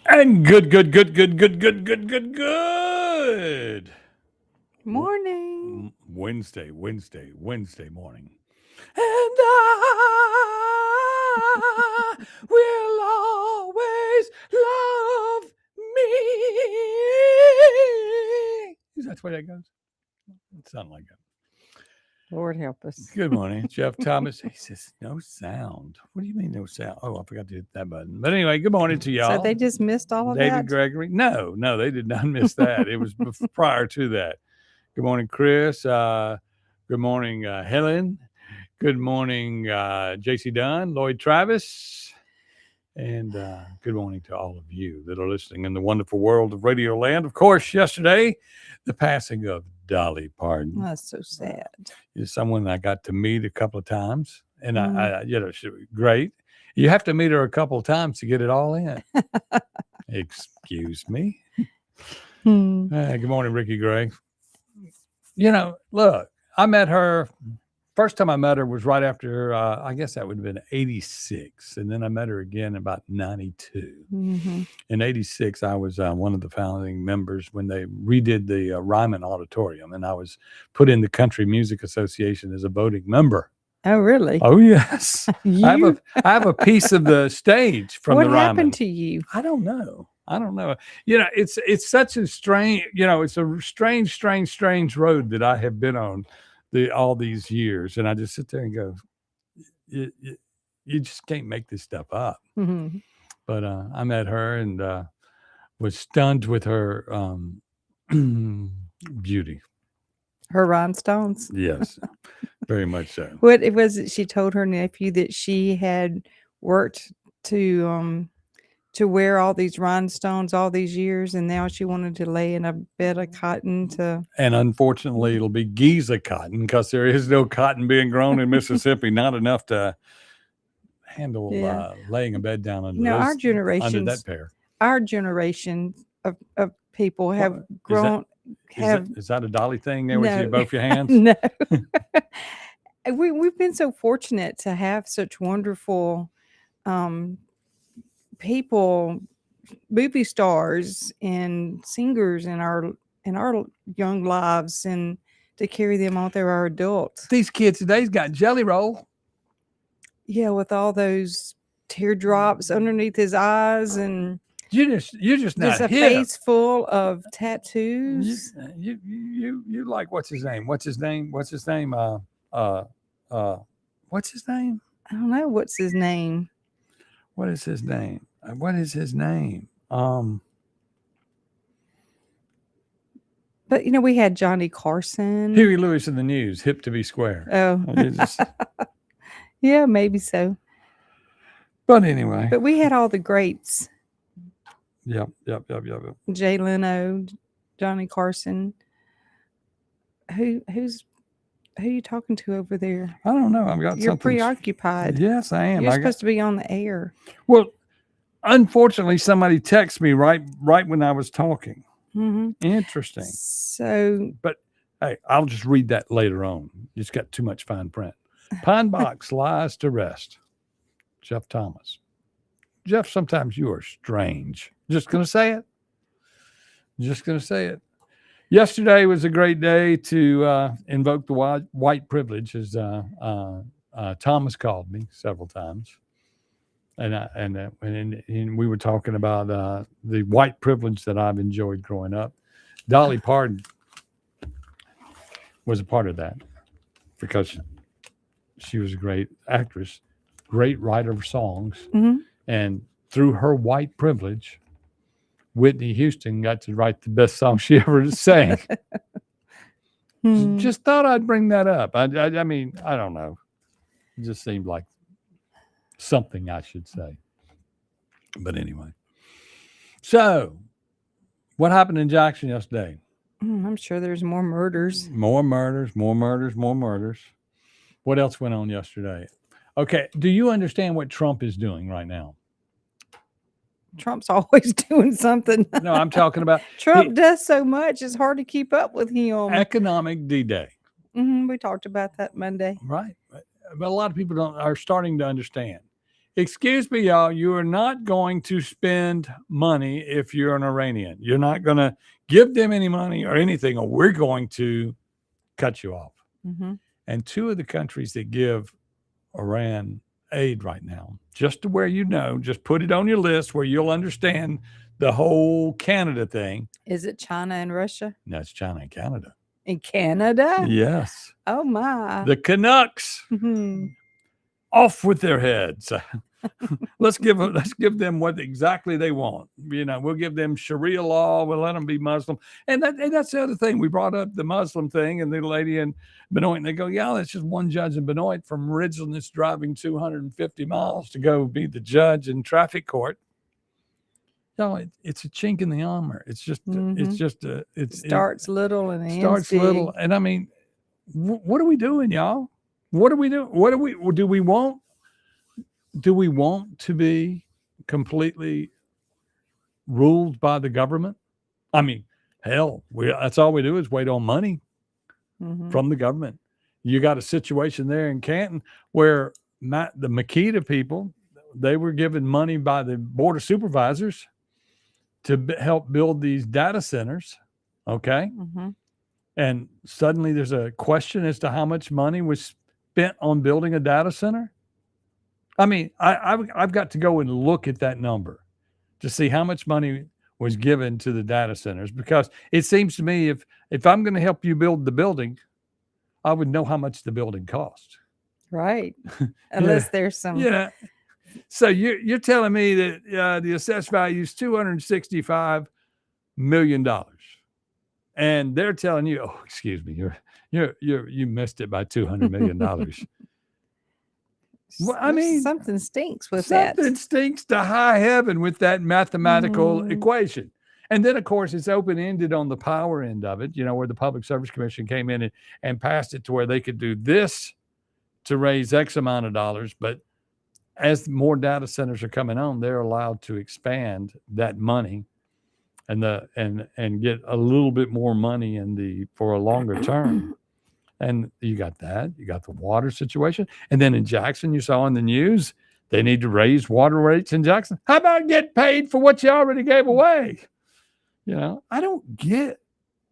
And good Morning. Wednesday morning. And I will always love me. Is that the way that goes? It sounds like it. Lord help us. Good morning, Jeff Thomas. He says, no sound. What do you mean, no sound? Oh, I forgot to hit that button. But anyway, good morning to So y'all. they just missed all of David that? Gregory. No, they did not miss that. It was prior to that. Good morning, Chris. Good morning, Helen. Good morning, JC Dunn, Lloyd Travis. And good morning to all of you that are listening in the wonderful world of Radio Land. Of course, yesterday, the passing of Dolly Parton. Oh, that's so sad. Is someone I got to meet a couple of times. And Mhm. she was great. You have to meet her a couple of times to get it all in. Excuse me. Good morning, Ricky Gray. Look, I met her. First time I met her was right after, I guess that would have been 86. And then I met her again in about 92. Mhm. In 86, I was one of the founding members when they redid the Ryman Auditorium. And I was put in the Country Music Association as a voting member. Oh, really? Oh, yes. You? I have a piece of the stage from What the Ryman. happened to you? I don't know. It's such a strange, it's a strange road that I have been on all these years. And I just sit there and go, you just can't make this stuff up. Mhm. But I met her and was stunned with her beauty. Her rhinestones? Yes, very much so. What it was it she told her nephew that she had worked to wear all these rhinestones all these years, and now she wanted to lay in a bed of cotton to. And unfortunately, it'll be Giza cotton because there is no cotton being grown in Mississippi, not enough to handle laying a bed down under, our under generations, that pair. our generation of people have grown. Is that a dolly thing there with No. both your hands? No. We've been so fortunate to have such wonderful people, movie stars and singers in our young lives, and to carry them on through our adults. These kids today's got Jelly Roll. Yeah, with all those teardrops underneath his eyes, and you're just not just a hip. face full of tattoos. You like what's his name? What's his name? What's his name? What's his name? I don't know what's his name. What is his name? What is his name? But we had Johnny Carson, Huey Lewis in the News, hip to be square. Oh, yeah, maybe so. But anyway, but we had all the greats. Yep. Jay Leno, Johnny Carson. Who are you talking to over there? I don't know. You're preoccupied. Yes, I am. You're supposed to be on the air. Well, unfortunately, somebody texted me right when I was talking. Mm-hmm. Interesting. So, but hey, I'll just read that later on. It's got too much fine print. Pine Box lies to rest. Jeff Thomas. Jeff, sometimes you are strange. Just going to say it. Yesterday was a great day to invoke the white privilege, as Thomas called me several times. And we were talking about the white privilege that I've enjoyed growing up. Dolly Parton was a part of that because she was a great actress, great writer of songs, and through her white privilege, Whitney Houston got to write the best song she ever sang. Just thought I'd bring that up. I mean, I don't know. It just seemed like something I should say. But anyway. So, what happened in Jackson yesterday? I'm sure there's more murders. More murders. What else went on yesterday? Okay. Do you understand what Trump is doing right now? Trump's always doing something. No, I'm talking about Trump does so much, it's hard to keep up with him. Economic D-Day. We talked about that Monday. Right. But a lot of people are starting to understand. Excuse me, y'all. You are not going to spend money if you're an Iranian. You're not going to give them any money or anything, or we're going to cut you off. Mm-hmm. And two of the countries that give Iran aid right now, just to where just put it on your list where you'll understand the whole Canada thing. Is it China and Russia? No, it's China and Canada. In Canada? Yes. Oh my. The Canucks. Mhm. Off with their heads. let's give them what exactly they want. We'll give them Sharia law. We'll let them be Muslim. And that's the other thing. We brought up the Muslim thing, and the lady in Benoit, and they go, yeah, that's just one judge in Benoit from originalists driving 250 miles to go be the judge in traffic court. It's a chink in the armor. It starts little and ends starts big. little. And I mean, what are we doing, y'all? What are we doing? Do we want to be completely ruled by the government? I mean, hell, that's all we do is wait on money from the government. You got a situation there in Canton where the Makita people, they were given money by the board of supervisors to help build these data centers. Okay. Mm-hmm. And suddenly there's a question as to how much money was spent on building a data center. I mean, I've got to go and look at that number to see how much money was given to the data centers, because it seems to me if I'm going to help you build the building, I would know how much the building cost. Right. Unless there's some. Yeah. So you're telling me that the assessed value is $265 million. And they're telling you, oh, excuse me, you missed it by $200 million. Well, I mean, something stinks with that. Something stinks to high heaven with that mathematical equation. And then, of course, it's open-ended on the power end of it, where the Public Service Commission came in and passed it to where they could do this to raise X amount of dollars. But as more data centers are coming on, they're allowed to expand that money and get a little bit more money for a longer term. And you got that. You got the water situation. And then in Jackson, you saw in the news, they need to raise water rates in Jackson. How about get paid for what you already gave away? I don't get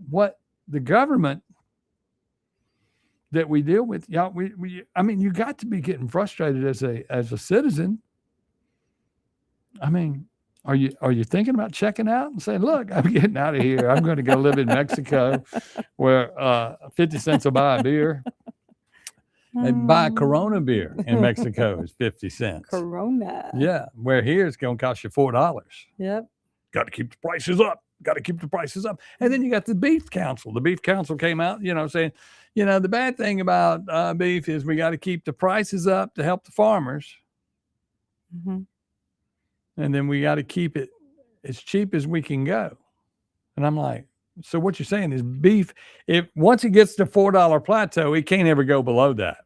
what the government that we deal with. I mean, you got to be getting frustrated as a citizen. I mean, are you thinking about checking out and saying, look, I'm getting out of here. I'm going to go live in Mexico where 50 cents will buy a beer. They buy a Corona beer in Mexico is 50 cents. Corona. Yeah. Where here it's going to cost you $4. Yep. Got to keep the prices up. And then you got the Beef Council. The Beef Council came out, saying, the bad thing about beef is we got to keep the prices up to help the farmers. Mm-hmm. And then we got to keep it as cheap as we can go. And I'm like, so what you're saying is beef, once it gets to $4 plateau, it can't ever go below that.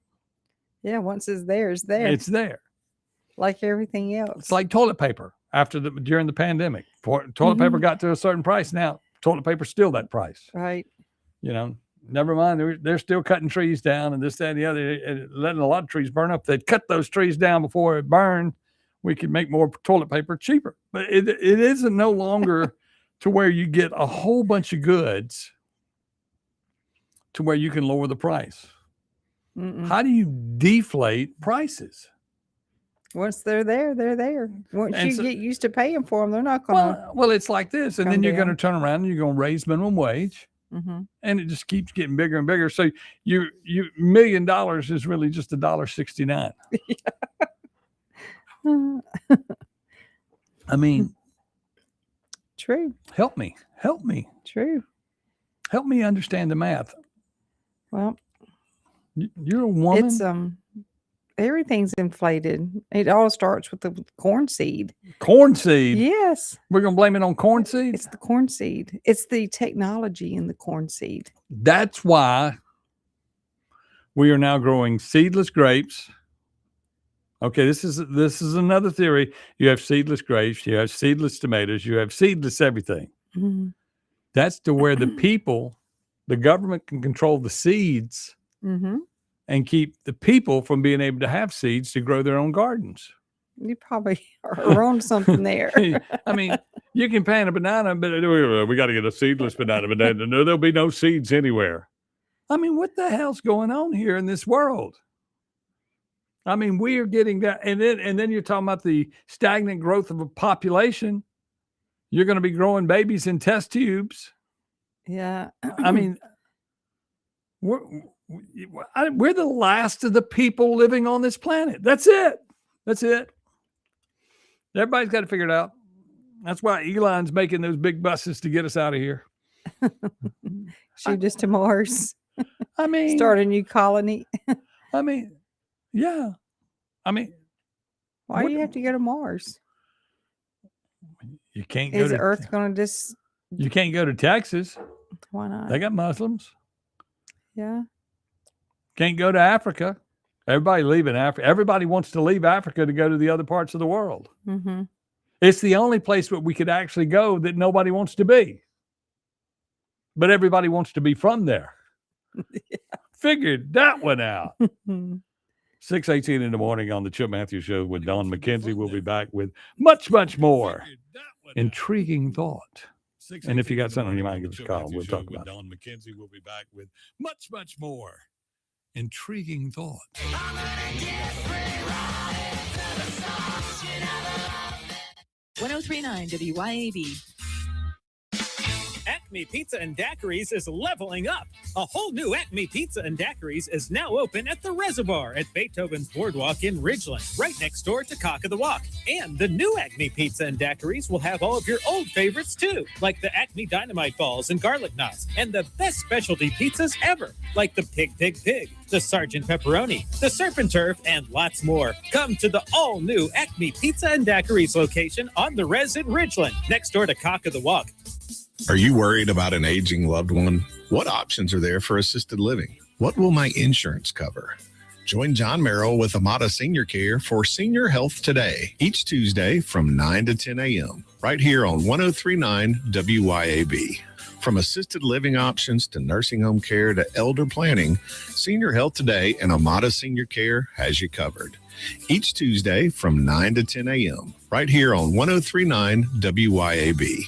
Yeah, once it's there, it's there. It's there. Like everything else. It's like toilet paper during the pandemic. Toilet paper got to a certain price. Now, toilet paper's still that price. Right. Never mind. They're still cutting trees down and this, that, and the other, and letting a lot of trees burn up. If they'd cut those trees down before it burned, we could make more toilet paper cheaper. But it isn't no longer to where you get a whole bunch of goods to where you can lower the price. Mm-mm. How do you deflate prices? Once they're there, they're there. Once you get used to paying for them, they're not going to. Well, it's like this. And then you're going to turn around and you're going to raise minimum wage. Mm-hmm. And it just keeps getting bigger and bigger. So $1 million is really just $1.69. I mean, true. Help me. True. Help me understand the math. Well, you're a woman. It's everything's inflated. It all starts with the corn seed. Corn seed? Yes. We're going to blame it on corn seed? It's the corn seed. It's the technology in the corn seed. That's why we are now growing seedless grapes. Okay, this is another theory. You have seedless grapes, you have seedless tomatoes, you have seedless everything. Mm-hmm. That's to where the government can control the seeds. Mm-hmm. And keep the people from being able to have seeds to grow their own gardens. You probably are on something there. I mean, you can plant a banana, but we got to get a seedless banana. No, there'll be no seeds anywhere. I mean, what the hell's going on here in this world? I mean, we are getting that. And then you're talking about the stagnant growth of a population. You're going to be growing babies in test tubes. Yeah. I mean, we're the last of the people living on this planet. That's it. Everybody's got to figure it out. That's why Elon's making those big buses to get us out of here. Shoot us to Mars. I mean, start a new colony. I mean, yeah. I mean, why do you have to go to Mars? You can't go. Is Earth going to just? You can't go to Texas. Why not? They got Muslims. Yeah. Can't go to Africa. Everybody leaving Africa. Everybody wants to leave Africa to go to the other parts of the world. Mm-hmm. It's the only place where we could actually go that nobody wants to be. But everybody wants to be from there. Yeah. Figured that one out. 6:18 in the morning on the Chip Matthews Show with Don McKenzie. We'll be back with much, much more intriguing thought. And if you got something on your mind, give us a call. We'll talk about it. Don McKenzie will be back with much, much more intriguing thought. 1039 WYAB. Acme Pizza and Daiquiris is leveling up. A whole new Acme Pizza and Daiquiris is now open at the Reservoir at Beethoven's Boardwalk in Ridgeland, right next door to Cock of the Walk. And the new Acme Pizza and Daiquiris will have all of your old favorites too, like the Acme Dynamite Balls and Garlic Knots, and the best specialty pizzas ever, like the Pig, the Sergeant Pepperoni, the Surf and Turf, and lots more. Come to the all-new Acme Pizza and Daiquiris location on the Res in Ridgeland, next door to Cock of the Walk. Are you worried about an aging loved one? What options are there for assisted living? What will my insurance cover? Join John Merrill with Amada Senior Care for Senior Health Today, each Tuesday from 9 to 10 a.m., right here on 1039 WYAB. From assisted living options to nursing home care to elder planning, Senior Health Today and Amada Senior Care has you covered. Each Tuesday from 9 to 10 a.m., right here on 1039 WYAB.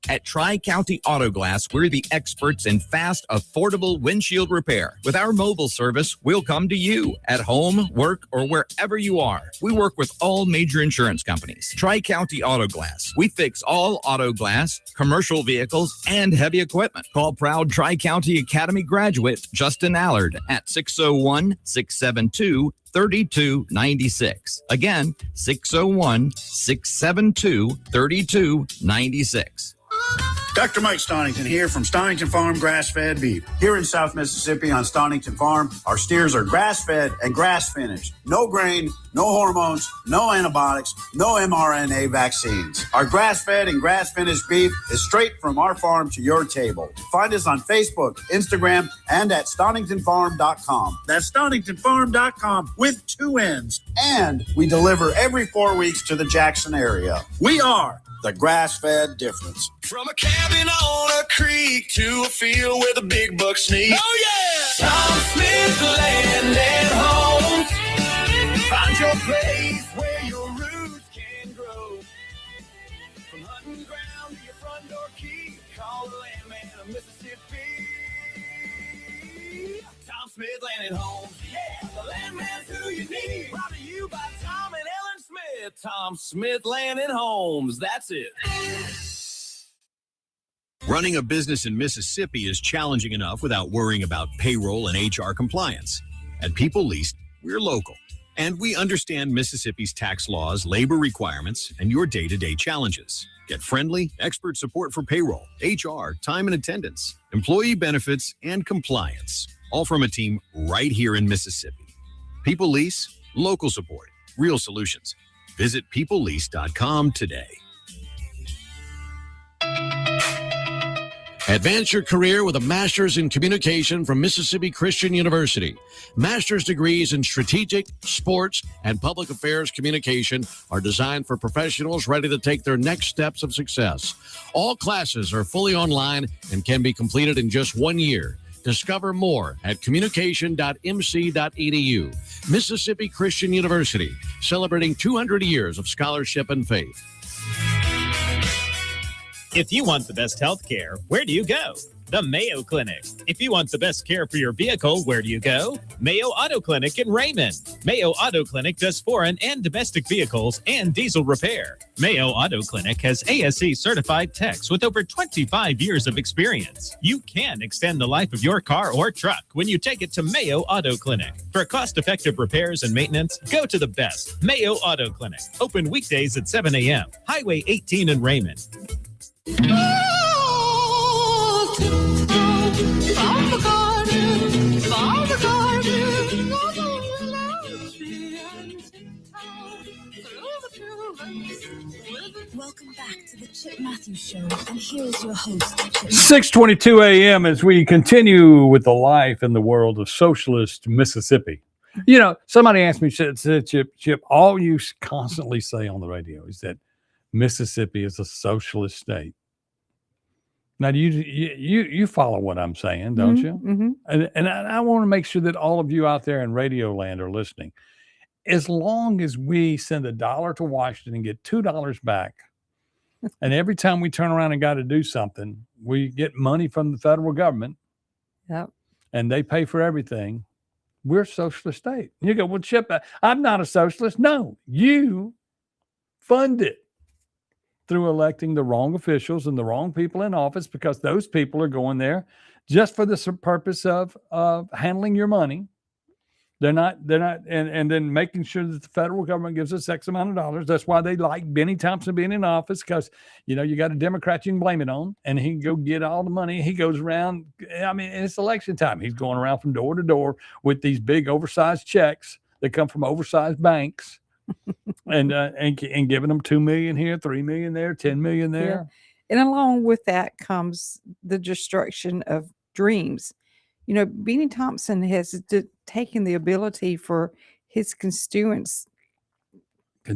At Tri-County Auto Glass, we're the experts in fast, affordable windshield repair. With our mobile service, we'll come to you at home, work, or wherever you are. We work with all major insurance companies. Tri-County Auto Glass. We fix all auto glass, commercial vehicles, and heavy equipment. Call proud Tri-County Academy graduate Justin Allard at 601-672-3296. Again, 601-672-3296. Dr. Mike Stonington here from Stonington Farm Grass-Fed Beef. Here in South Mississippi on Stonington Farm, our steers are grass-fed and grass-finished. No grain, no hormones, no antibiotics, no mRNA vaccines. Our grass-fed and grass-finished beef is straight from our farm to your table. Find us on Facebook, Instagram, and at StoningtonFarm.com. That's StoningtonFarm.com with 2 N's. And we deliver every 4 weeks to the Jackson area. We are the grass-fed difference. From a cabin on a creek to a field where the big bucks sneak. Oh, yeah! Tom Smith Land and Home. Find your place where your roots can grow. From hunting ground to your front door key, call the landman of Mississippi. Tom Smith Land and Home. Yeah, the landman's who you need. Brought to you by Tom and Ellen Smith. Tom Smith Land and Homes. That's it. Running a business in Mississippi is challenging enough without worrying about payroll and HR compliance. At People Leased, we're local, and we understand Mississippi's tax laws, labor requirements, and your day-to-day challenges. Get friendly, expert support for payroll, HR, time and attendance, employee benefits, and compliance, all from a team right here in Mississippi. People Lease, local support, real solutions. Visit peoplelease.com today. Advance your career with a master's in communication from Mississippi Christian University. Master's degrees in strategic, sports, and public affairs communication are designed for professionals ready to take their next steps of success. All classes are fully online and can be completed in just 1 year. Discover more at communication.mc.edu. Mississippi Christian University, celebrating 200 years of scholarship and faith. If you want the best health care, where do you go? The Mayo Clinic. If you want the best care for your vehicle, where do you go? Mayo Auto Clinic in Raymond. Mayo Auto Clinic does foreign and domestic vehicles and diesel repair. Mayo Auto Clinic has ASE certified techs with over 25 years of experience. You can extend the life of your car or truck when you take it to Mayo Auto Clinic. For cost-effective repairs and maintenance, go to the best Mayo Auto Clinic. Open weekdays at 7 a.m. Highway 18 in Raymond. Welcome back to the Chip Matthews Show, and here is your host, Chip. 6:22 a.m. as we continue with the life in the world of socialist Mississippi. You know, somebody asked me, said, Chip, all you constantly say on the radio is that Mississippi is a socialist state. Now, you follow what I'm saying, don't you? Mm-hmm. And I want to make sure that all of you out there in Radio Land are listening. As long as we send $1 to Washington and get $2 back, and every time we turn around and got to do something, we get money from the federal government, Yep. and they pay for everything, we're a socialist state. You go, well, Chip, I'm not a socialist. No, you fund it through electing the wrong officials and the wrong people in office, because those people are going there just for the purpose of handling your money. They're not, and then making sure that the federal government gives us X amount of dollars. That's why they like Benny Thompson being in office, because, you know, you got a Democrat you can blame it on, and he can go get all the money. He goes around. I mean, it's election time. He's going around from door to door with these big oversized checks that come from oversized banks. and giving them $2 million here, $3 million there, $10 million there. Yeah. And along with that comes the destruction of dreams. You know, Benny Thompson has taken the ability for his constituency, to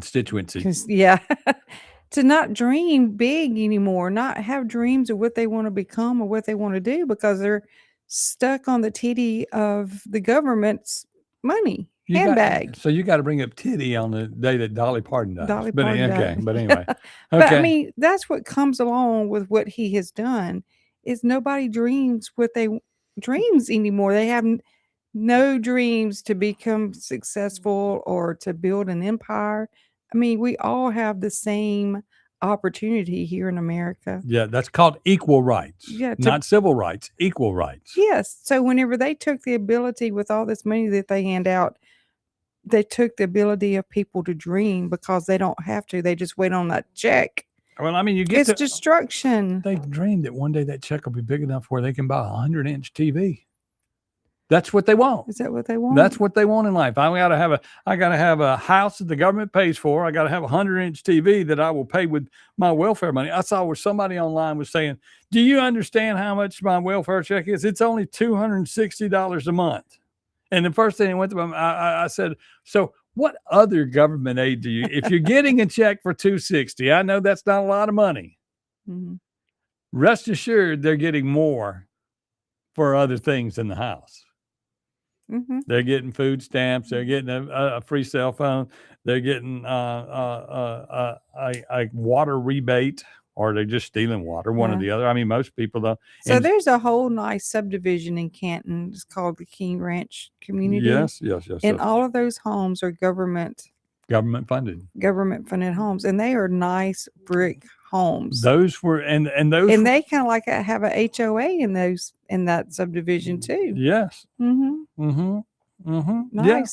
not dream big anymore, not have dreams of what they want to become or what they want to do, because they're stuck on the titty of the government's money. Handbag. So you got to bring up titty on the day that Dolly Parton dies. But anyway, okay. But I mean, that's what comes along with what he has done. Is nobody dreams what they dreams anymore. They have no dreams to become successful or to build an empire. I mean, we all have the same opportunity here in America. Yeah, that's called equal rights. Yeah, not civil rights, equal rights. Yes. So whenever they took the ability with all this money that they hand out, they took the ability of people to dream, because they don't have to. They just wait on that check. Well, I mean, it's destruction. They dreamed that one day that check will be big enough where they can buy a 100-inch TV. That's what they want. Is that what they want? That's what they want in life. I got to have a house that the government pays for. I got to have a 100-inch TV that I will pay with my welfare money. I saw where somebody online was saying, "Do you understand how much my welfare check is? It's only $260 a month." And the first thing that went to I said, "So what other government aid do you, if you're getting a check for $260, I know that's not a lot of money. Mm-hmm. Rest assured they're getting more for other things in the house." Mm-hmm. They're getting food stamps. They're getting a free cell phone. They're getting a water rebate, or they're just stealing water, one or the other. I mean, most people don't. So there's a whole nice subdivision in Canton. It's called the King Ranch community. Yes. And all of those homes are government funded homes, and they are nice brick homes. Those were and they kind of like have a HOA in that subdivision too. Yes. Nice. Yeah.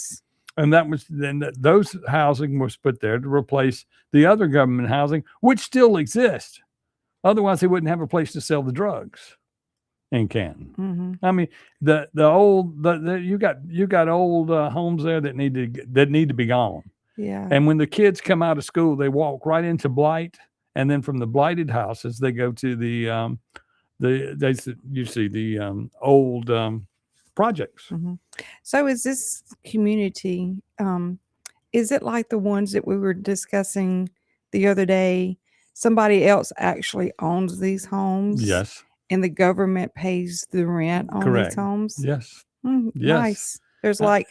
And that was those housing was put there to replace the other government housing, which still exists. Otherwise, they wouldn't have a place to sell the drugs in Canton. Mm-hmm. I mean, you got old homes there that need to be gone. Yeah. And when the kids come out of school, they walk right into blight, and then from the blighted houses, they go to the old projects. Mm-hmm. So is this community, is it like the ones that we were discussing the other day? Somebody else actually owns these homes? Yes. and the government pays the rent on Correct. these homes. Yes. Yes. Nice. There's like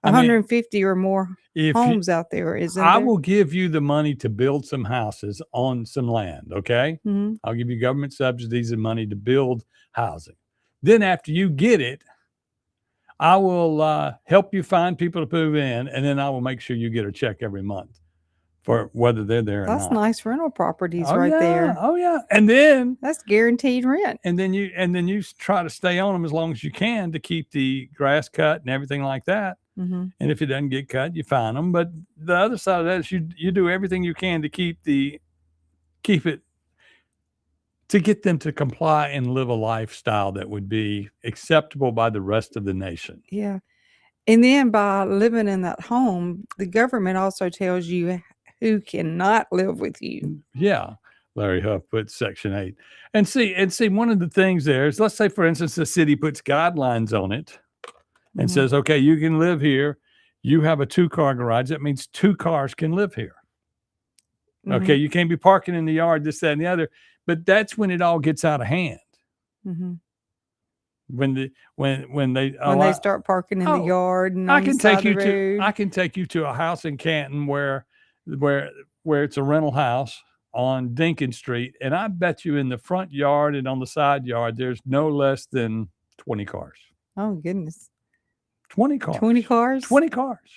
I mean, 150 or more if homes out there, isn't I there? will give you the money to build some houses on some land, okay? Mhm. I'll give you government subsidies and money to build housing. Then after you get it, I will help you find people to move in, and then I will make sure you get a check every month for whether they're there or That's not. nice rental properties Oh, right yeah. there. Oh yeah. And then That's guaranteed rent. and then you try to stay on them as long as you can to keep the grass cut and everything like that. Mhm. And if it doesn't get cut, you fine them. But the other side of that is you do everything you can to keep it to get them to comply and live a lifestyle that would be acceptable by the rest of the nation. Yeah. And then by living in that home, the government also tells you who cannot live with you. Yeah. Larry Huff put Section 8. And see, one of the things there is, let's say, for instance, the city puts guidelines on it and Mhm. says, okay, you can live here. You have a 2-car garage. That means 2 cars can live here. Okay. Mhm. You can't be parking in the yard, this, that, and the other. But that's when it all gets out of hand. Mhm. When they When they start parking in the yard and I on can the side take of the road. I can take you to a house in Canton where it's a rental house on Dinkin Street, and I bet you in the front yard and on the side yard there's no less than 20 cars. Oh goodness. 20 cars. 20 cars? 20 cars.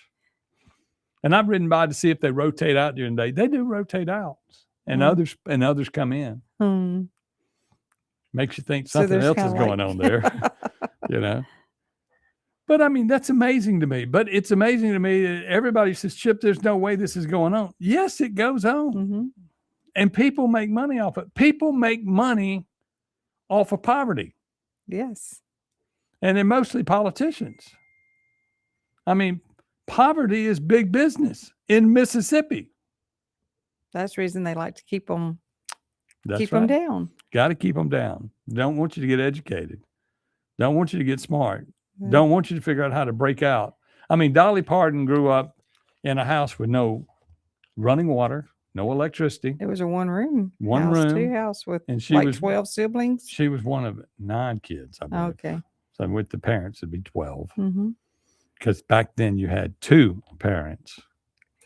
And I've ridden by to see if they rotate out during the day. They do rotate out. And others come in. Hmm. Makes you think So something there's else kinda is going like- on there. You know. But I mean, that's amazing to me. But it's amazing to me that everybody says, Chip, there's no way this is going on. Yes, it goes on. Mhm. And people make money off it. People make money off of poverty. Yes. And they're mostly politicians. I mean, poverty is big business in Mississippi. That's the reason they like to keep them That's them right. down. Got to keep them down. Don't want you to get educated. Don't want you to get smart. Yeah. Don't want you to figure out how to break out. I mean, Dolly Parton grew up in a house with no running water, no electricity. It was a one room house with and she like was 12 siblings. She was one of 9 kids, I believe. Okay. So with the parents, it'd be 12. Mm-hmm. Because back then you had 2 parents.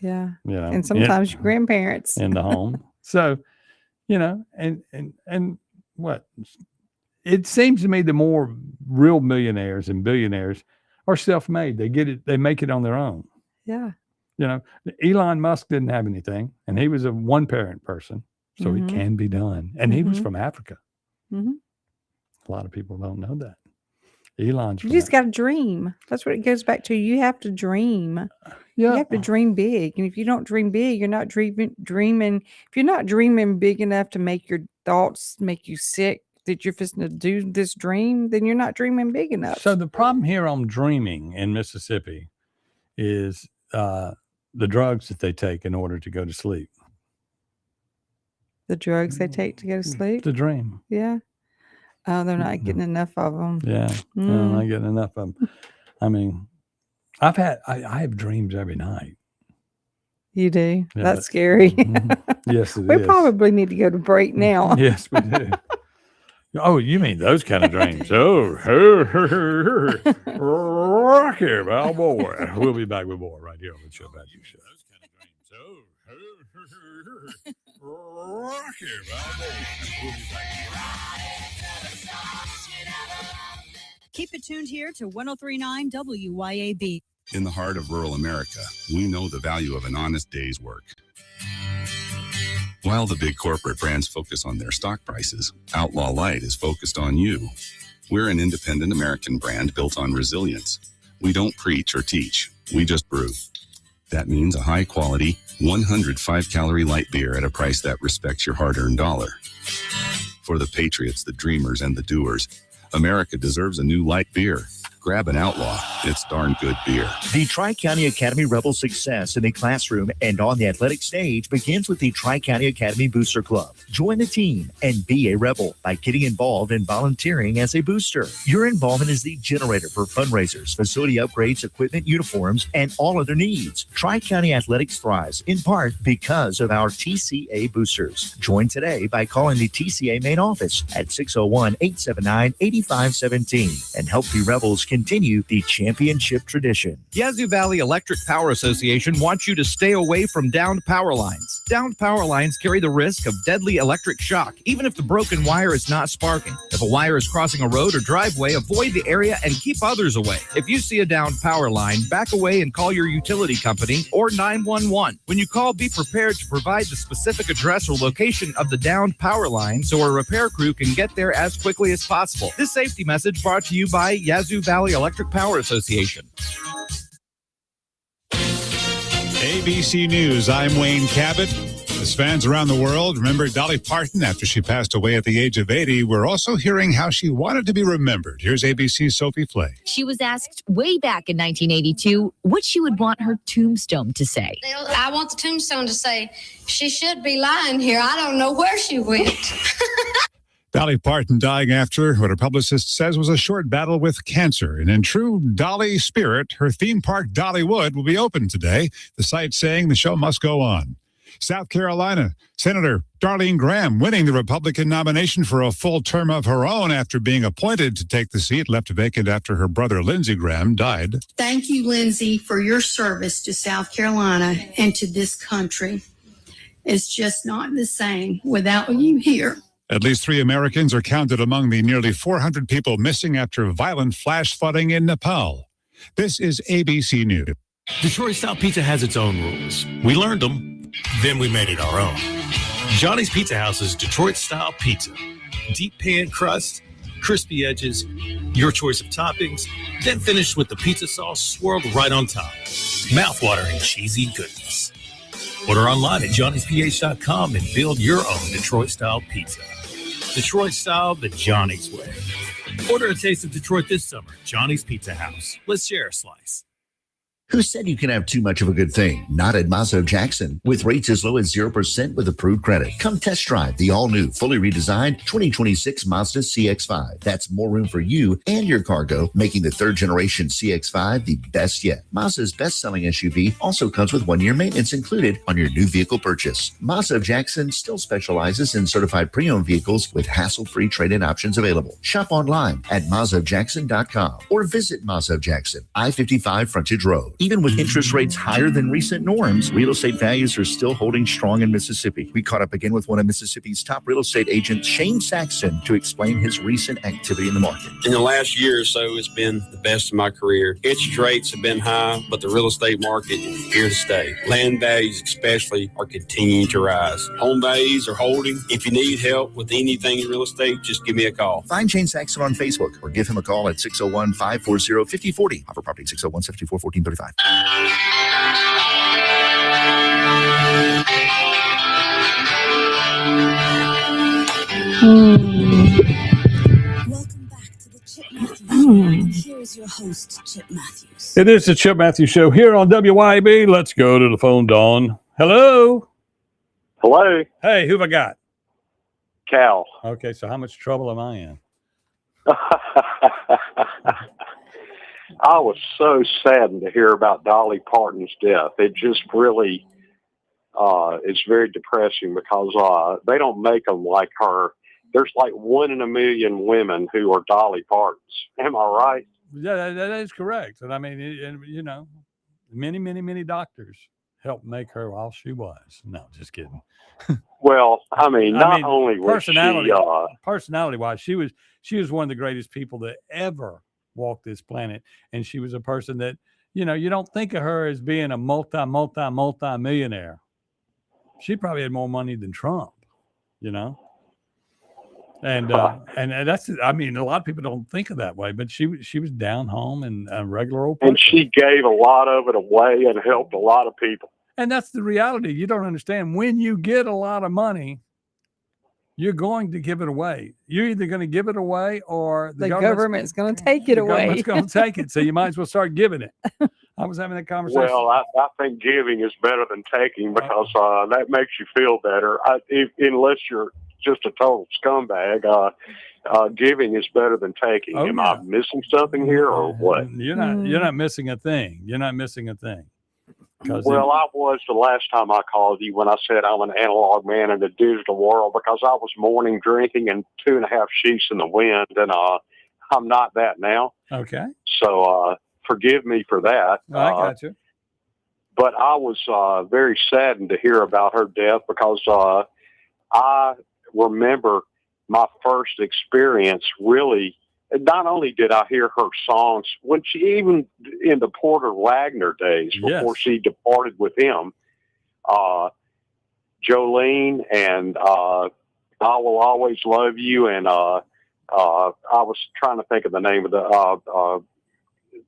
Yeah. You know, And sometimes your grandparents in the home. So, you know, and what? It seems to me the more real millionaires and billionaires are self-made. They get it, they make it on their own. Yeah. You know, Elon Musk didn't have anything, and he was a one-parent person, so Mhm. it can be done. And he was Mhm. from Africa. Mhm. A lot of people don't know that. Elon's You from just got to dream. That's what it goes back to. You have to dream. You yeah. have to dream big. And if you don't dream big, you're not dreaming. If you're not dreaming big enough to make your thoughts make you sick, that you're fixing to do this dream, then you're not dreaming big enough. So the problem here on dreaming in Mississippi is the drugs that they take in order to go to sleep. The drugs they take to go to sleep. To dream. Yeah. Oh, they're not getting enough of them. Yeah. I'm not getting enough of them. I mean, I have dreams every night. You do? Yeah, That's scary. Yes, it We is. probably need to go to break now. Yes, we do. Oh, you mean those kind of dreams? Oh, rock here, boy. We'll be back with more right here on the Show About You Show. Those kind of dreams. Oh, rock here, boy. We'll be back. Keep it tuned here to 103.9 WYAB. In the heart of rural America, we know the value of an honest day's work. While the big corporate brands focus on their stock prices, Outlaw Light is focused on you. We're an independent American brand built on resilience. We don't preach or teach, we just brew. That means a high-quality, 105-calorie light beer at a price that respects your hard-earned dollar. For the patriots, the dreamers, and the doers, America deserves a new light beer. Grab an Outlaw. it's darn good beer. The Tri-County Academy Rebel success in the classroom and on the athletic stage begins with the Tri-County Academy Booster Club. Join the team and be a Rebel by getting involved and volunteering as a booster. Your involvement is the generator for fundraisers, facility upgrades, equipment, uniforms, and all other needs. Tri-County Athletics thrives in part because of our TCA boosters. Join today by calling the TCA main office at 601-879-8517 and help the Rebels continue the championship tradition. Yazoo Valley Electric Power Association wants you to stay away from downed power lines. Downed power lines carry the risk of deadly electric shock, even if the broken wire is not sparking. If a wire is crossing a road or driveway, avoid the area and keep others away. If you see a downed power line, back away and call your utility company or 911. When you call, be prepared to provide the specific address or location of the downed power line so a repair crew can get there as quickly as possible. This safety message brought to you by Yazoo Valley Electric Power Association. ABC News, I'm Wayne Cabot. As fans around the world remember Dolly Parton after she passed away at the age of 80, we're also hearing how she wanted to be remembered. Here's ABC's Sophie Flay. She was asked way back in 1982 what she would want her tombstone to say. I want the tombstone to say, she should be lying here. I don't know where she went. Dolly Parton dying after what her publicist says was a short battle with cancer. And in true Dolly spirit, her theme park Dollywood will be open today, the site saying the show must go on. South Carolina, Senator Darlene Graham winning the Republican nomination for a full term of her own after being appointed to take the seat left vacant after her brother Lindsey Graham died. Thank you, Lindsey, for your service to South Carolina and to this country. It's just not the same without you here. At least 3 Americans are counted among the nearly 400 people missing after violent flash flooding in Nepal. This is ABC News. Detroit-style pizza has its own rules. We learned them, then we made it our own. Johnny's Pizza House's Detroit-style pizza. Deep pan crust, crispy edges, your choice of toppings, then finished with the pizza sauce swirled right on top. Mouth-watering cheesy goodness. Order online at johnnysph.com and build your own Detroit-style pizza. Detroit-style the Johnny's way. Order a taste of Detroit this summer. Johnny's Pizza House. Let's share a slice. Who said you can have too much of a good thing? Not at Mazda of Jackson. With rates as low as 0% with approved credit. Come test drive the all-new, fully redesigned 2026 Mazda CX-5. That's more room for you and your cargo, making the third-generation CX-5 the best yet. Mazda's best-selling SUV also comes with 1-year maintenance included on your new vehicle purchase. Mazda of Jackson still specializes in certified pre-owned vehicles with hassle-free trade-in options available. Shop online at MazdaofJackson.com or visit Mazda of Jackson, I-55 Frontage Road. Even with interest rates higher than recent norms, real estate values are still holding strong in Mississippi. We caught up again with one of Mississippi's top real estate agents, Shane Saxon, to explain his recent activity in the market. In the last year or so, it's been the best of my career. Interest rates have been high, but the real estate market is here to stay. Land values especially are continuing to rise. Home values are holding. If you need help with anything in real estate, just give me a call. Find Shane Saxon on Facebook or give him a call at 601-540-5040. Offer property 601-74-1435. Welcome back to the Chip Matthews Show. And here is your host, Chip Matthews. It is the Chip Matthews Show here on WYB. Let's go to the phone, Dawn. Hello. Hello. Hey, who have I got? Cal. Okay, so how much trouble am I in? I was so saddened to hear about Dolly Parton's death. It just really is very depressing because they don't make them like her. There's like 1 in a million women who are Dolly Partons. Am I right? Yeah, that is correct. And I mean, you know, many doctors helped make her while she was. No, just kidding. Well, I mean, not only was personality-wise, she was one of the greatest people that ever walked this planet, and she was a person that, you know, you don't think of her as being a multi-millionaire. She probably had more money than Trump, you know. And that's, I mean, a lot of people don't think of that way, but she was down home and a regular old person. And she gave a lot of it away and helped a lot of people. And that's the reality. You don't understand. When you get a lot of money, you're going to give it away. You're either going to give it away or the government's going to take it away. The government's going to take it. So you might as well start giving it. I was having that conversation. Well, I think giving is better than taking because that makes you feel better. Unless you're just a total scumbag, giving is better than taking. Am I missing something here or what? You're not missing a thing. You're not missing a thing. Well, I was the last time I called you when I said I'm an analog man in a digital world because I was morning drinking and 2.5 sheets in the wind, and I'm not that now. Okay. So forgive me for that. I got you. But I was very saddened to hear about her death because I remember my first experience really. Not only did I hear her songs, when she even in the Porter Wagner days before she departed with him, Jolene and I Will Always Love You, and I was trying to think of the name of the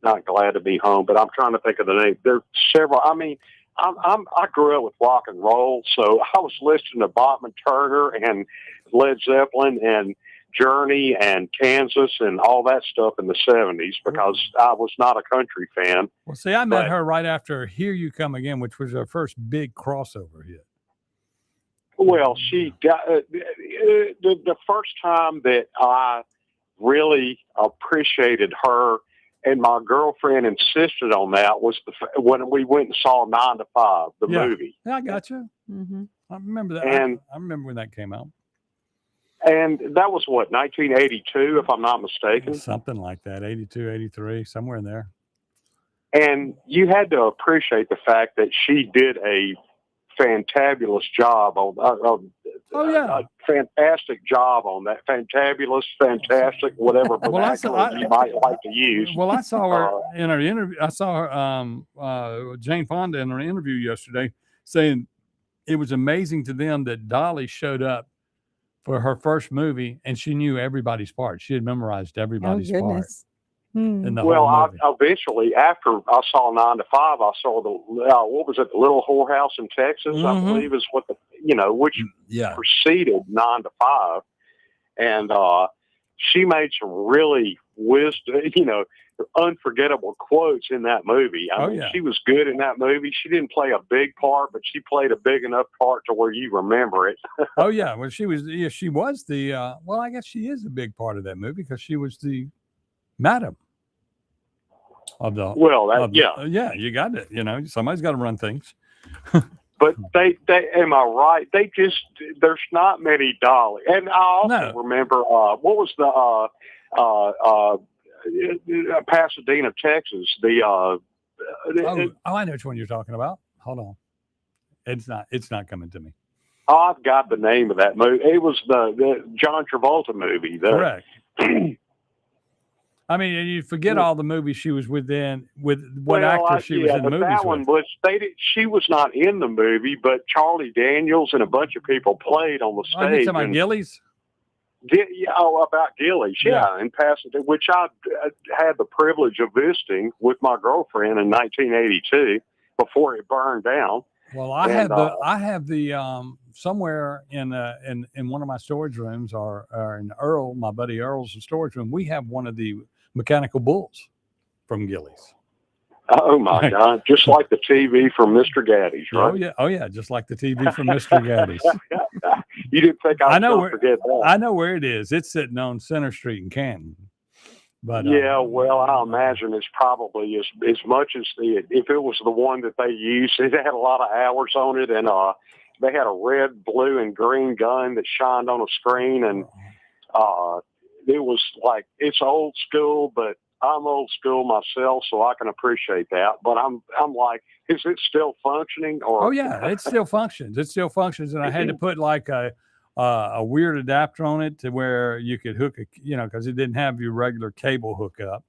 not Glad to Be Home, but I'm trying to think of the name. There's several. I mean, I grew up with rock and roll, so I was listening to Bachman Turner and Led Zeppelin and Journey and Kansas and all that stuff in the 70s because I was not a country fan. Well, see, I met her right after Here You Come Again, which was her first big crossover hit. Well, she got the first time that I really appreciated her, and my girlfriend insisted on that, was when we went and saw 9 to 5, the movie. Yeah, I got you. Mm-hmm. I remember that. And I remember when that came out. And that was, 1982, if I'm not mistaken? Something like that, 82, 83, somewhere in there. And you had to appreciate the fact that she did a fantabulous job on a fantastic job on that. Fantabulous, fantastic, whatever vernacular you might like to use. Well, I saw her in her interview. I saw her, Jane Fonda, in her interview yesterday saying it was amazing to them that Dolly showed up for her first movie, and she knew everybody's part. She had memorized everybody's part. In the whole movie. Eventually, after I saw 9 to 5, I saw the what was it, the Little Whorehouse in Texas, I believe is what which preceded 9 to 5, and she made some really unforgettable quotes in that movie. I mean, she was good in that movie. She didn't play a big part, but she played a big enough part to where you remember it. Oh yeah, well she was the well, I guess she is a big part of that movie because she was the madam of the you got it. Somebody's got to run things. But they am I right? They just, there's not many Dolly. And I also remember what was the Pasadena, Texas. I know which one you're talking about. Hold on, it's not coming to me. I've got the name of that movie. It was the John Travolta movie. Correct. I mean, and you forget all the movies she was within, with what actor she was in the movies that one was, she was not in the movie, but Charlie Daniels and a bunch of people played on the stage. You talking about Gillies? About Gillies, in Pasadena, which I had the privilege of visiting with my girlfriend in 1982 before it burned down. Well, I have the somewhere in one of my storage rooms, or in Earl, my buddy Earl's storage room, we have one of the mechanical bulls from Gillies. Oh my God! Just like the TV from Mr. Gaddy's, right? Oh yeah, just like the TV from Mr. Gaddy's. You didn't think I was forget that? I know where it is. It's sitting on Center Street in Canton. But well, I imagine it's probably as much as if it was the one that they used. It had a lot of hours on it, and they had a red, blue, and green gun that shined on a screen, and it was like, it's old school, but I'm old school myself, so I can appreciate that. But I'm like, is it still functioning? Or it still functions. It still functions, and I had to put like a weird adapter on it to where you could hook because it didn't have your regular cable hookup.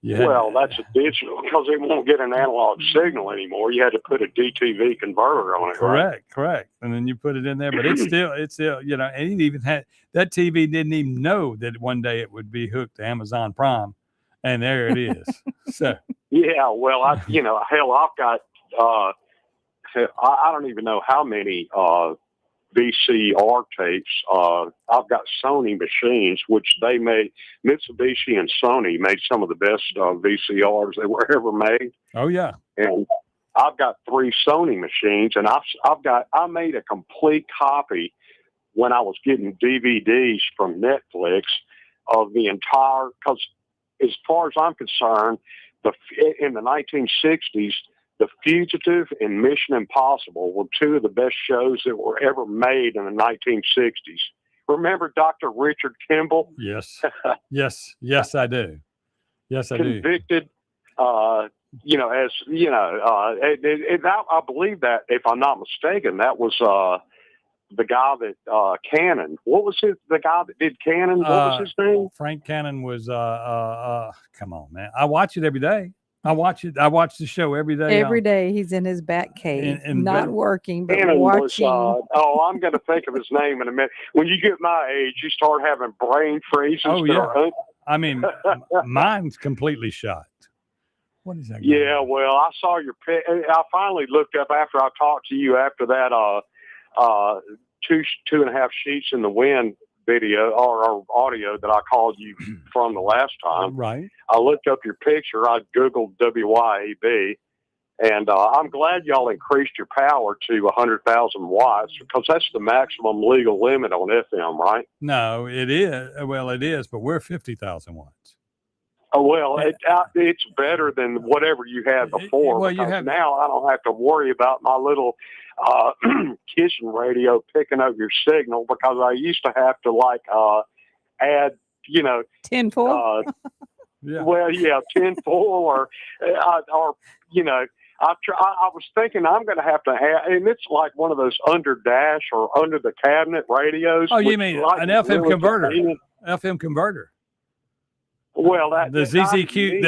That's a digital, because it won't get an analog signal anymore. You had to put a DTV converter on it. Correct. And then you put it in there, but it's still, and it even had, that TV didn't even know that one day it would be hooked to Amazon Prime, and there it is. So I've got, I don't even know how many VCR tapes. I've got Sony machines, which they made. Mitsubishi and Sony made some of the best VCRs that were ever made. Oh yeah. And I've got 3 Sony machines, and I made a complete copy when I was getting DVDs from Netflix of the entire, because as far as I'm concerned, in the 1960s, The Fugitive and Mission Impossible were 2 of the best shows that were ever made in the 1960s. Remember Dr. Richard Kimball? Yes. Yes, I do. Yes, I do. Convicted, I believe that, if I'm not mistaken, that was the guy that Cannon. What was the guy that did Cannon? What was his name? Frank Cannon was come on, man. I watch it every day. I watch the show every day. Every day he's in his back cave, not working, but Cannon watching. I'm going to think of his name in a minute. When you get my age, you start having brain freezes. Oh, yeah. I mean, mine's completely shot. What is that? Yeah, well, I saw your pic. I finally looked up after I talked to you after that 2.5 sheets in the wind video or audio that I called you from the last time. Right. I looked up your picture. I Googled WYAB, and I'm glad y'all increased your power to 100,000 watts, because that's the maximum legal limit on FM, right? No, it is. Well, it is, but we're 50,000 watts. Oh, well, it's better than whatever you had before. Well, because now I don't have to worry about my little kitchen radio picking up your signal, because I used to have to add, 10-4. Yeah. Well, yeah, 10-4 or I was thinking I'm going to have to add, and it's like one of those under dash or under the cabinet radios. Oh, you mean an FM converter? FM converter. Well, the ZZQ,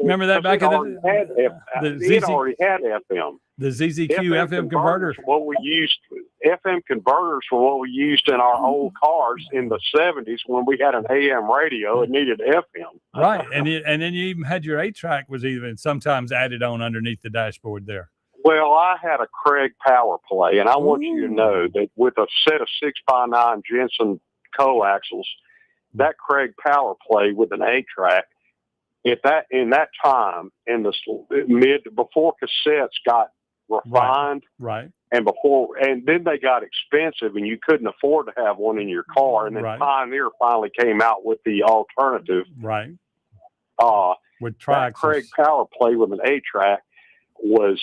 remember that back in the it already had FM. The ZZQ FM converters. What we used, FM converters were what we used in our old cars in the 70s when we had an AM radio. It needed FM. Right, and then you even had your 8-track was even sometimes added on underneath the dashboard there. Well, I had a Craig Power Play, and I want you to know that with a set of 6x9 Jensen coaxials, that Craig Power Play with an 8-track, in that time, in the before cassettes got refined, right, and then they got expensive, and you couldn't afford to have one in your car, and then Pioneer finally came out with the alternative, right, with that Craig Power Play with an 8-track was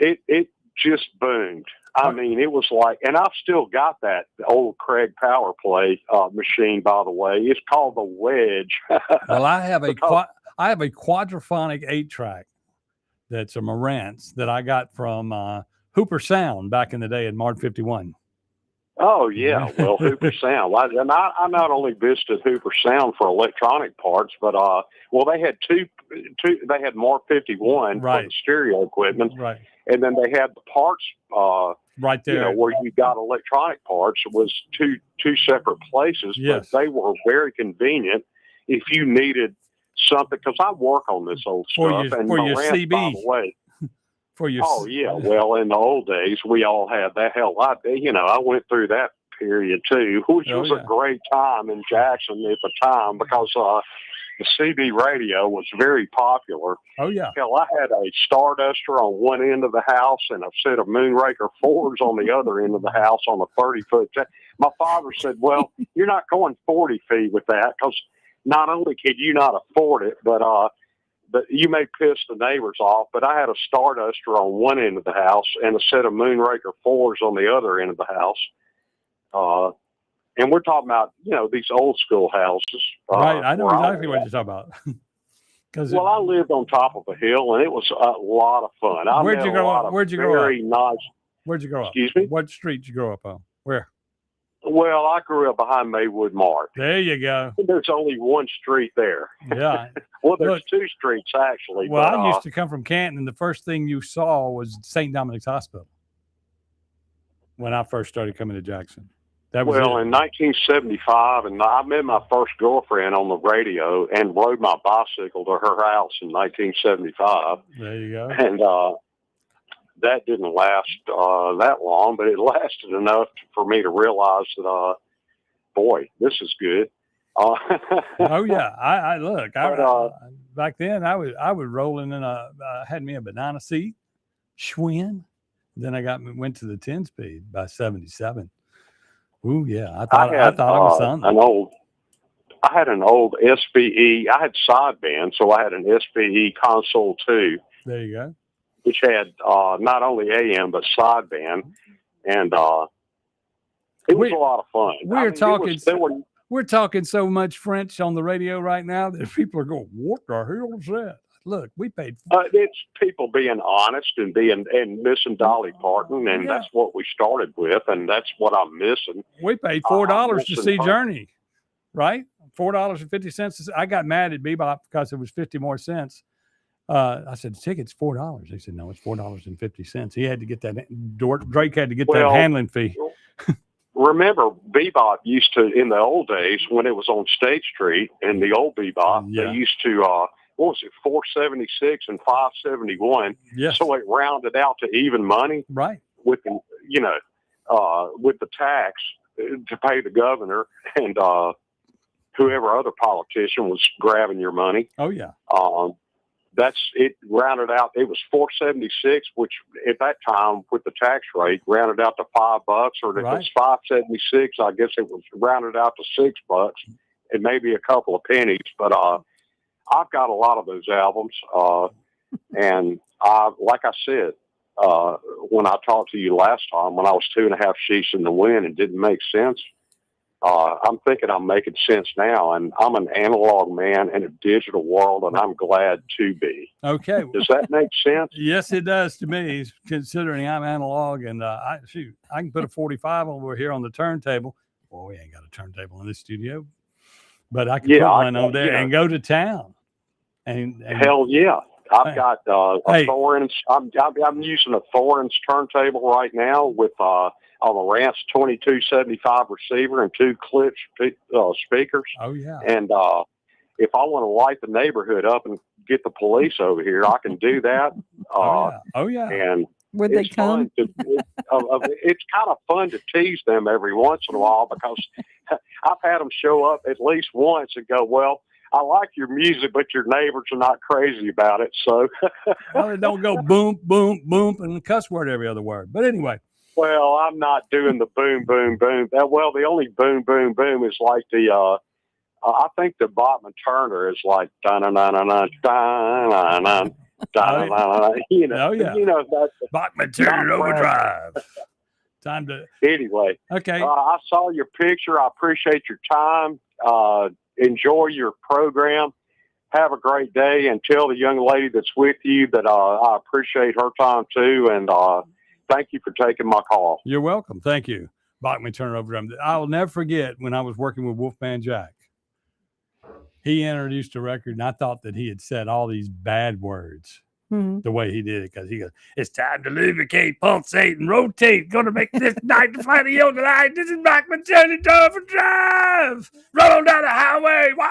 it just boomed. I mean, it was like, and I've still got that old Craig Power Play machine, by the way. It's called the Wedge. Well, I have a quadraphonic 8-track that's a Marantz that I got from Hooper Sound back in the day in Mart 51. Oh, yeah. Well, Hooper Sound. I not only visited Hooper Sound for electronic parts, but, they had they had Mart 51 for the stereo equipment. Right. And then they had the parts, right there, where you got electronic parts. It was two separate places, yes, but they were very convenient if you needed something. Because I work on this old stuff, and for your CB, by the way. For your oh yeah, well, in the old days, we all had that. Hell, I went through that period too, which was a great time in Jackson at the time, because the CB radio was very popular. Oh, yeah. Hell, I had a Starduster on one end of the house and a set of Moonraker 4s on the other end of the house on a 30-foot. My father said, well, you're not going 40 feet with that, because not only could you not afford it, but you may piss the neighbors off. But I had a Starduster on one end of the house and a set of Moonraker 4s on the other end of the house. And we're talking about, these old school houses. Right, I know exactly what you're talking about. Well, I lived on top of a hill, and it was a lot of fun. Where'd you grow up? Where'd you grow up? Excuse me? What street did you grow up on? Where? Well, I grew up behind Maywood Mart. There you go. There's only one street there. Yeah. Well, there's 2 streets, actually. Well, I used to come from Canton, and the first thing you saw was St. Dominic's Hospital when I first started coming to Jackson. That was in 1975, and I met my first girlfriend on the radio and rode my bicycle to her house in 1975. There you go. And that didn't last that long, but it lasted enough for me to realize that, boy, this is good. Oh yeah, I look. Back then I was rolling in had me a banana seat, Schwinn. Then I went to the 10-speed by 77. Ooh yeah, I thought it was something. I had an old SBE. I had sideband, so I had an SBE console too. There you go. Which had not only AM but sideband, and it was a lot of fun. We're talking so much French on the radio right now that people are going, "What the hell is that?" Look, we paid. It's people being honest and missing Dolly Parton, and that's what we started with, and that's what I'm missing. We paid $4 to see Journey, right? $4.50. I got mad at Bebop because it was 50 more cents. I said, the ticket's $4. They said, no, it's $4.50. He had to get that. Drake had to get that handling fee. Remember, Bebop used to, in the old days, when it was on State Street, in the old Bebop, they used to, what was it, $4.76 and $5.71. Yes. So it rounded out to even money. Right. With the, with the tax to pay the governor and whoever other politician was grabbing your money. Oh yeah. That's it. Rounded out, it was $4.76, which at that time with the tax rate rounded out to $5, or if it's $5.76, I guess it was rounded out to $6 and maybe a couple of pennies. But I've got a lot of those albums, and like I said, when I talked to you last time, when I was 2.5 sheets in the wind and didn't make sense, I'm thinking I'm making sense now, and I'm an analog man in a digital world, and I'm glad to be. Okay. Does that make sense? Yes, it does to me, considering I'm analog, and I can put a 45 over here on the turntable. Well, we ain't got a turntable in this studio, but I can put one over there and go to town. And hell yeah. I've got a 4-inch. I'm using a 4-inch turntable right now with on the Rance 2275 receiver and 2 clip speakers. Oh yeah. And if I want to light the neighborhood up and get the police over here, I can do that. Oh yeah. And would they come? It's kind of fun to tease them every once in a while, because I've had them show up at least once and go, well, I like your music, but your neighbors are not crazy about it. So well, it don't go boom, boom, boom, and a cuss word every other word. But anyway. Well, I'm not doing the boom, boom, boom. Well, the only boom, boom, boom is like the, I think the Bachman Turner is like, da-na-na-na-na, da-na-na-na, da-na-na-na, that's Bachman Turner Overdrive. Time to. Anyway. Okay. I saw your picture. I appreciate your time. Enjoy your program. Have a great day, and tell the young lady that's with you that I appreciate her time too. And thank you for taking my call. You're welcome. Thank you. Bachman Turner Overdrive. I'll never forget when I was working with Wolfman Jack. He introduced a record, and I thought that he had said all these bad words the way he did it, because he goes, "It's time to lubricate, pulsate, and rotate. Going to make this night to fly the young light. This is Bachman Turner Overdrive. Roll down the highway. Wow."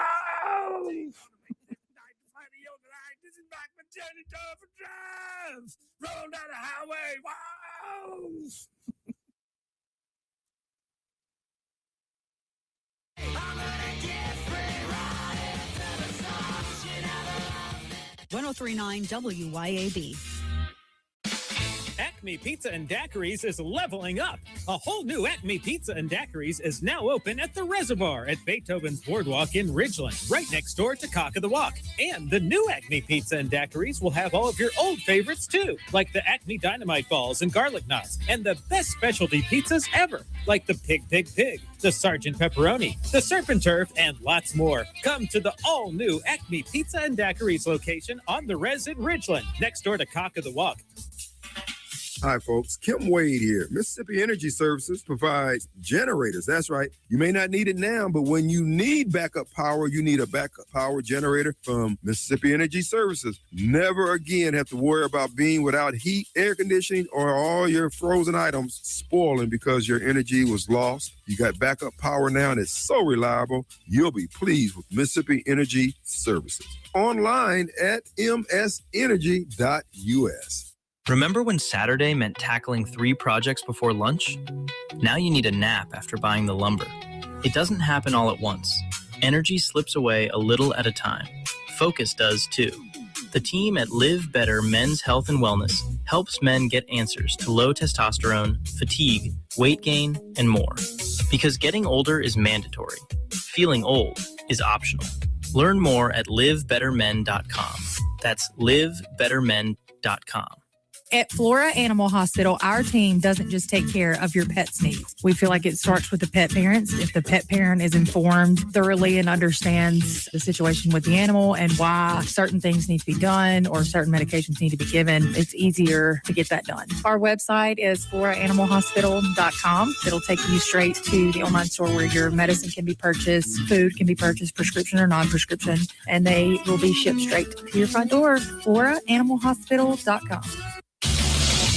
Roll down the highway. Wow. 1039 WYAB. Acme Pizza and Daiquiris is leveling up. A whole new Acme Pizza and Daiquiris is now open at the Reservoir at Beethoven's Boardwalk in Ridgeland, right next door to Cock of the Walk. And the new Acme Pizza and Daiquiris will have all of your old favorites too, like the Acme Dynamite Balls and Garlic Knots, and the best specialty pizzas ever, like the Pig, the Sergeant Pepperoni, the Surf and Turf, and lots more. Come to the all-new Acme Pizza and Daiquiris location on the Res in Ridgeland, next door to Cock of the Walk. Hi, folks. Kim Wade here. Mississippi Energy Services provides generators. That's right. You may not need it now, but when you need backup power, you need a backup power generator from Mississippi Energy Services. Never again have to worry about being without heat, air conditioning, or all your frozen items spoiling because your energy was lost. You got backup power now, and it's so reliable. You'll be pleased with Mississippi Energy Services. Online at msenergy.us. Remember when Saturday meant tackling 3 projects before lunch? Now you need a nap after buying the lumber. It doesn't happen all at once. Energy slips away a little at a time. Focus does too. The team at Live Better Men's Health and Wellness helps men get answers to low testosterone, fatigue, weight gain, and more. Because getting older is mandatory. Feeling old is optional. Learn more at livebettermen.com. That's livebettermen.com. At Flora Animal Hospital, our team doesn't just take care of your pet's needs. We feel like it starts with the pet parents. If the pet parent is informed thoroughly and understands the situation with the animal and why certain things need to be done or certain medications need to be given, it's easier to get that done. Our website is floraanimalhospital.com. It'll take you straight to the online store where your medicine can be purchased, food can be purchased, prescription or non-prescription, and they will be shipped straight to your front door. floraanimalhospital.com.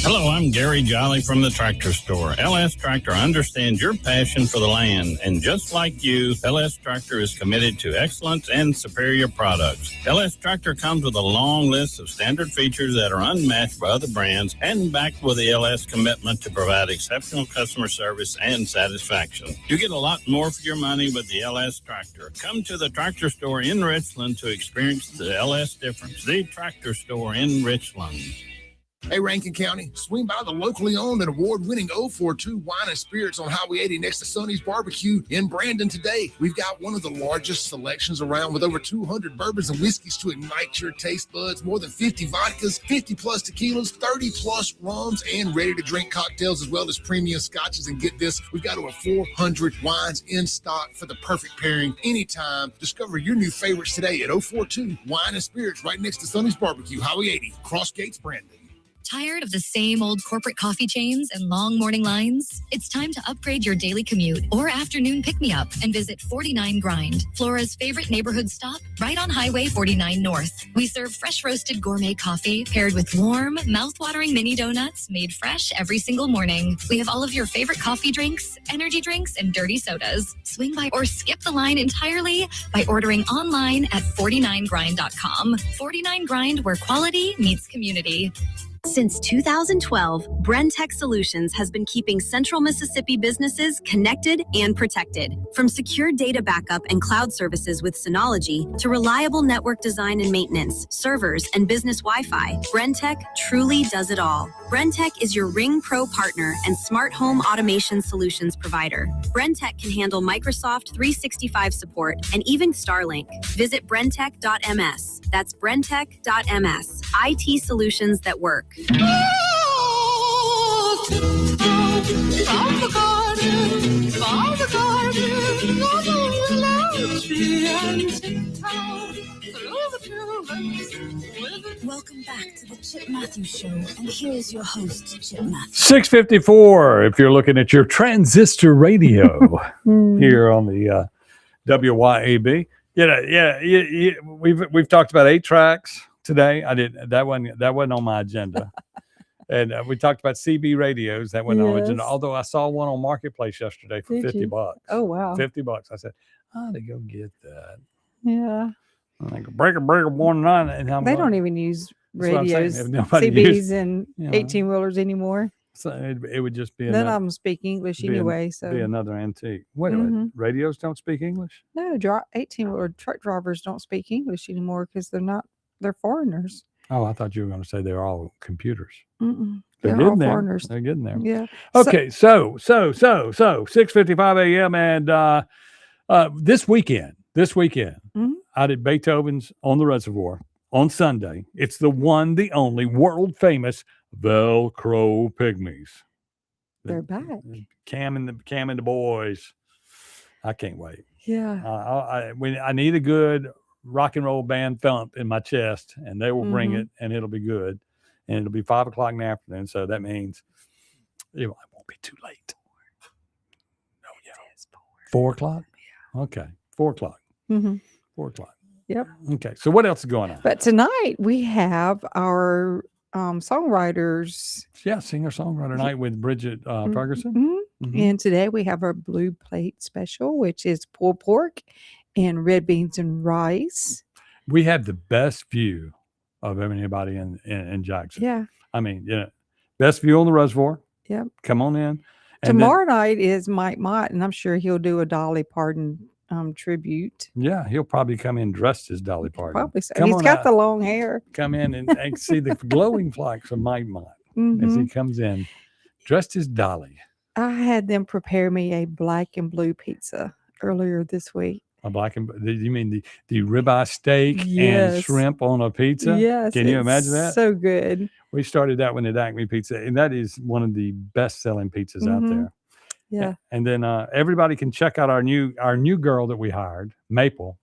Hello, I'm Gary Jolly from the Tractor Store. LS Tractor understands your passion for the land, and just like you, LS Tractor is committed to excellence and superior products. LS Tractor comes with a long list of standard features that are unmatched by other brands and backed with the LS commitment to provide exceptional customer service and satisfaction. You get a lot more for your money with the LS Tractor. Come to the Tractor Store in Richland to experience the LS difference. The Tractor Store in Richland. Hey, Rankin County, swing by the locally owned and award-winning 042 Wine and Spirits on Highway 80 next to Sonny's Barbecue in Brandon today. We've got one of the largest selections around with over 200 bourbons and whiskeys to ignite your taste buds, more than 50 vodkas, 50-plus tequilas, 30-plus rums, and ready-to-drink cocktails, as well as premium scotches. And get this, we've got over 400 wines in stock for the perfect pairing anytime. Discover your new favorites today at 042 Wine and Spirits right next to Sonny's Barbecue, Highway 80, Cross Gates, Brandon. Tired of the same old corporate coffee chains and long morning lines? It's time to upgrade your daily commute or afternoon pick-me-up and visit 49 Grind, Flora's favorite neighborhood stop right on Highway 49 North. We serve fresh roasted gourmet coffee paired with warm, mouth-watering mini donuts made fresh every single morning. We have all of your favorite coffee drinks, energy drinks, and dirty sodas. Swing by or skip the line entirely by ordering online at 49grind.com. 49 Grind, where quality meets community. Since 2012, Brentech Solutions has been keeping Central Mississippi businesses connected and protected. From secure data backup and cloud services with Synology to reliable network design and maintenance, servers, and business Wi-Fi, Brentech truly does it all. Brentech is your Ring Pro partner and smart home automation solutions provider. Brentech can handle Microsoft 365 support and even Starlink. Visit brentech.ms. That's brentech.ms. IT solutions that work. Welcome back to the Chip Matthews Show, and here's your host, Chip Matthews. 6:54. If you're looking at your transistor radio here on the WYAB, we've talked about 8 tracks today. That wasn't on my agenda. And we talked about CB radios. That wasn't on my agenda. Although I saw one on Marketplace yesterday for $50. Oh, wow. $50. I said, I to go get that. Yeah. I'm like, breaker 19. And they don't even use radios, CBs, and 18-wheelers anymore. So it would just be none of them speak English anyway. So be another antique. Wait a minute, radios don't speak English? No, 18-wheeler truck drivers don't speak English anymore because they're foreigners. Oh, I thought you were going to say they're all computers. They're all foreigners. They're getting there. Yeah. Okay, so 6:55 a.m. and this weekend, out at Beethoven's on the Reservoir on Sunday, it's the one, the only, world famous Velcro Pygmies. They're back. Cam and the boys. I can't wait. Yeah. I need a good rock and roll band thump in my chest, and they will bring it, and it'll be good, and it'll be 5 o'clock in the afternoon. So that means it won't be too late. Oh yeah, 4 o'clock. Yeah. Okay, 4 o'clock. 4 o'clock. Yep. Okay. So what else is going on? But tonight we have our songwriters. Yeah, singer-songwriter night with Bridget Ferguson. And today we have our Blue Plate special, which is pulled pork and red beans and rice. We have the best view of anybody in Jackson. Yeah. I mean, best view on the reservoir. Yep. Come on in. And tomorrow night is Mike Mott, and I'm sure he'll do a Dolly Parton tribute. Yeah, he'll probably come in dressed as Dolly Parton. Probably so. Come He's on got out. the long hair. Come in and see the glowing flags of Mike Mott as he comes in dressed as Dolly. I had them prepare me a black and blue pizza earlier this week. A black and you mean the ribeye steak and Yes. shrimp on a pizza? Yes. Can you it's imagine that? So good. We started that one at Acme Pizza, and that is one of the best selling pizzas out there. Yeah. And then everybody can check out our new girl that we hired, Maple.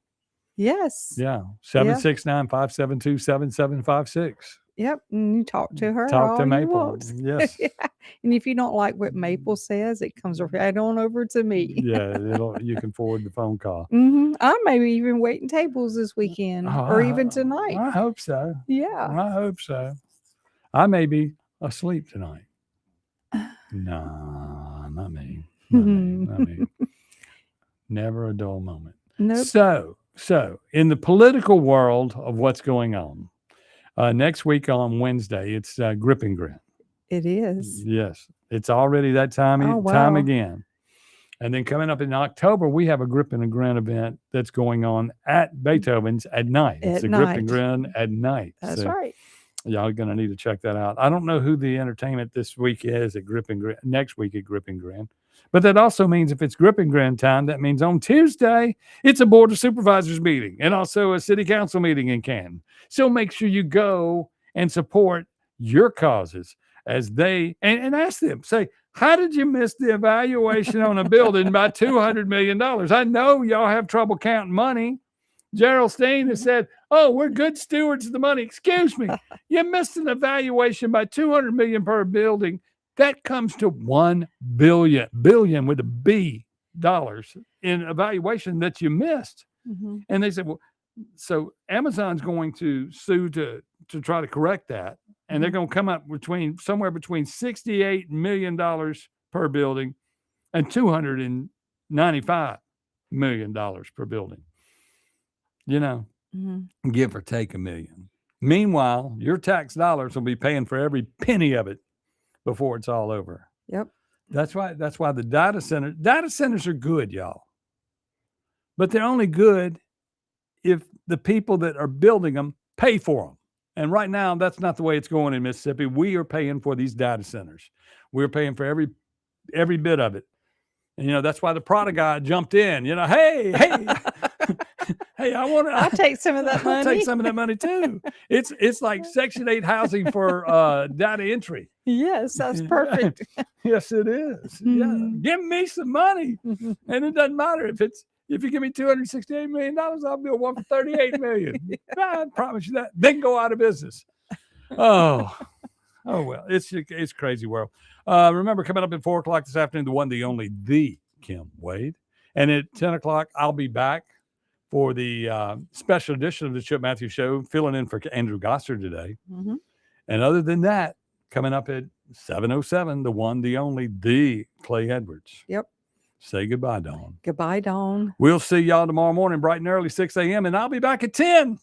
Yes. Yeah. 769-572-7756. Yep. And you talk to her. Talk to all you Maple. want. Yes. Yeah. And if you don't like what Maple says, it comes right on over to me. Yeah. You can forward the phone call. I may be even waiting tables this weekend or even tonight. I hope so. Yeah. I hope so. I may be asleep tonight. No, not me. Not me. Never a dull moment. Nope. So in the political world of what's going on, next week on Wednesday, it's Grip and Grin. It is. Yes, it's already that time again. And then coming up in October, we have a Grip and Grin event that's going on at Beethoven's at night. It's a Grip and Grin at night. That's right. Y'all are going to need to check that out. I don't know who the entertainment this week is at Grip and Grin, next week at Grip and Grin. But that also means if it's Grip and Grin time, that means on Tuesday, it's a Board of Supervisors meeting and also a City Council meeting in Canton. So make sure you go and support your causes as they, and ask them, say, how did you miss the evaluation on a building by $200 million? I know y'all have trouble counting money. Gerald Steen has said, oh, we're good stewards of the money. Excuse me. You missed an evaluation by $200 million per building. That comes to $1 billion with a B dollars in evaluation that you missed. And they said, well, so Amazon's going to sue to try to correct that. And they're going to come up somewhere between $68 million per building and $295 million per building. Give or take $1 million. Meanwhile, your tax dollars will be paying for every penny of it before it's all over. Yep. That's why the data centers are good, y'all. But they're only good if the people that are building them pay for them. And right now, that's not the way it's going in Mississippi. We are paying for these data centers. We're paying for every bit of it. And, that's why the Prada guy jumped in, hey, hey, I'll take some of that money. I'll take some of that money too. It's like Section 8 housing for data entry. Yes, that's perfect. Yes, it is. Yeah. Give me some money. And it doesn't matter if you give me $268 million, I'll build one for $38 million. I promise you that. Then go out of business. Oh well, it's crazy world. Remember, coming up at 4:00 this afternoon, the one, the only, the Kim Wade. And at 10:00, I'll be back for the special edition of the Chip Matthews Show, filling in for Andrew Gosser today. And other than that, coming up at 7:07, the one, the only, the Clay Edwards. Yep. Say goodbye, Dawn. Goodbye, Dawn. We'll see y'all tomorrow morning, bright and early, 6 a.m., and I'll be back at 10.